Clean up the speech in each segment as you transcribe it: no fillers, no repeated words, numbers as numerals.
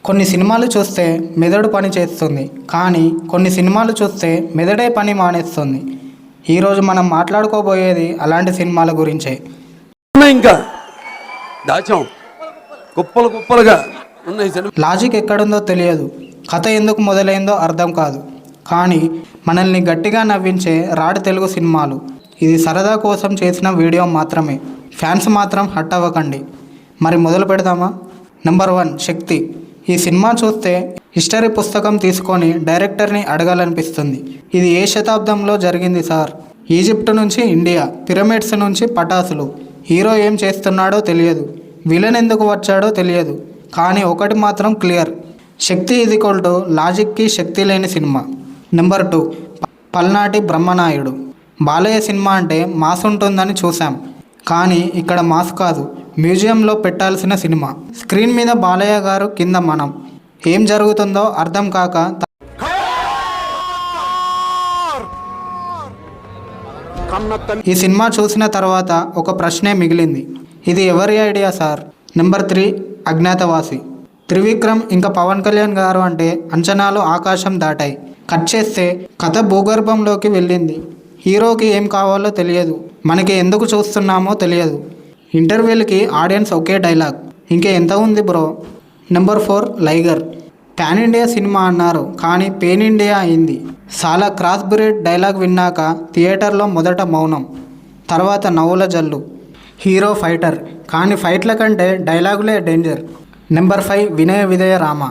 కొన్ని సినిమాలు చూస్తే మెదడు పని చేస్తుంది, కానీ కొన్ని సినిమాలు చూస్తే మెదడే పని మానేస్తుంది. ఈరోజు మనం మాట్లాడుకోబోయేది అలాంటి సినిమాల గురించే. ఇంకా దాచాం కుప్పలు కుప్పలుగా ఉన్నాయి సినిమా. లాజిక్ ఎక్కడుందో తెలియదు, కథ ఎందుకు మొదలైందో అర్థం కాదు, కానీ మనల్ని గట్టిగా నవ్వించే రాడు తెలుగు సినిమాలు. ఇది సరదా కోసం చేసిన వీడియో మాత్రమే. ఫ్యాన్స్ మాత్రం హట్ అవ్వకండి. మరి మొదలు పెడదామా? నెంబర్ 1, శక్తి. ఈ సినిమా చూస్తే హిస్టరీ పుస్తకం తీసుకొని డైరెక్టర్ని అడగాలనిపిస్తుంది. ఇది ఏ శతాబ్దంలో జరిగింది సార్? ఈజిప్ట్ నుంచి ఇండియా, పిరమిడ్స్ నుంచి పటాసులు. హీరో ఏం చేస్తున్నాడో తెలియదు, విలన్ ఎందుకు వచ్చాడో తెలియదు, కానీ ఒకటి మాత్రం క్లియర్: శక్తి = లాజిక్కి శక్తి లేని సినిమా. నెంబర్ 2, పల్నాటి బ్రహ్మనాయుడు. బాలయ్య సినిమా అంటే మాస్ ఉంటుందని చూసాం, కానీ ఇక్కడ మాస్ కాదు, మ్యూజియంలో పెట్టాల్సిన సినిమా. స్క్రీన్ మీద బాలయ్య గారు, కింద మనం. ఏం జరుగుతుందో అర్థం కాక ఈ సినిమా చూసిన తర్వాత ఒక ప్రశ్నే మిగిలింది: ఇది ఎవరి idea sir? Number 3, Agnyaathavaasi. Trivikram ఇంకా పవన్ కళ్యాణ్ గారు అంటే అంచనాలు ఆకాశం దాటాయి. కట్ చేస్తే కథ భూగర్భంలోకి వెళ్ళింది. హీరోకి ఏం కావాలో తెలియదు, మనకి ఎందుకు చూస్తున్నామో తెలియదు. ఇంటర్వ్యూలకి ఆడియన్స్ ఒకే డైలాగ్: ఇంకే ఎంత ఉంది బ్రో? నెంబర్ 4, లైగర్. పాన్ ఇండియా సినిమా అన్నారు, కానీ పెయిన్ ఇండియా అయింది. చాలా క్రాస్ బ్రీడ్ డైలాగ్ విన్నాక థియేటర్లో మొదట మౌనం, తర్వాత నవ్వుల జల్లు. హీరో ఫైటర్, కానీ ఫైట్ల కంటే డైలాగులే డేంజర్. నెంబర్ 5, వినయ విధేయ రామ.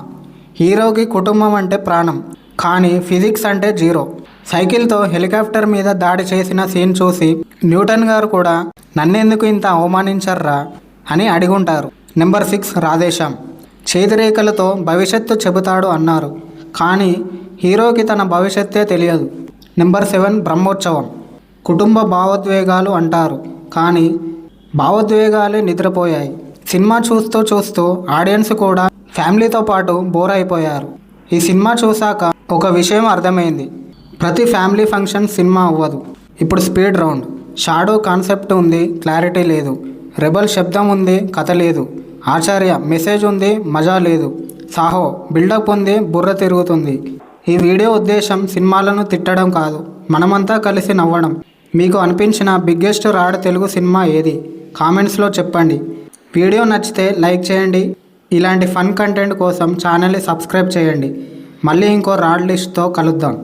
హీరోకి కుటుంబం అంటే ప్రాణం, కానీ ఫిజిక్స్ అంటే జీరో. సైకిల్తో హెలికాప్టర్ మీద దాడి చేసిన సీన్ చూసి న్యూటన్ గారు కూడా నన్నెందుకు ఇంత అవమానించర్రా అని అడిగుంటారు. నెంబర్ 6, రాధేశ్యామ్. చేతిరేఖలతో భవిష్యత్తు చెబుతాడు అన్నారు, కానీ హీరోకి తన భవిష్యత్తే తెలియదు. నెంబర్ 7, బ్రహ్మోత్సవం. కుటుంబ భావోద్వేగాలు అంటారు, కానీ భావోద్వేగాలే నిద్రపోయాయి. సినిమా చూస్తూ చూస్తూ ఆడియన్స్ కూడా ఫ్యామిలీతో పాటు బోర్ అయిపోయారు. ఈ సినిమా చూశాక ఒక విషయం అర్థమైంది: ప్రతి ఫ్యామిలీ ఫంక్షన్ సినిమా అవ్వదు. ఇప్పుడు స్పీడ్ రౌండ్. షాడో కాన్సెప్ట్ ఉంది, క్లారిటీ లేదు. రెబల్ శబ్దం ఉంది, కథ లేదు. ఆచార్య మెసేజ్ ఉంది, మజా లేదు. సాహో బిల్డప్ ఉంది, బుర్ర తిరుగుతుంది. ఈ వీడియో ఉద్దేశం సినిమాలను తిట్టడం కాదు, మనమంతా కలిసి నవ్వడం. మీకు అనిపించిన బిగ్గెస్ట్ రాడ్ తెలుగు సినిమా ఏది? కామెంట్స్లో చెప్పండి. వీడియో నచ్చితే లైక్ చేయండి. ఇలాంటి ఫన్ కంటెంట్ కోసం ఛానల్ని సబ్స్క్రైబ్ చేయండి. మళ్ళీ ఇంకో రాడ్ లిస్ట్తో కలుద్దాం.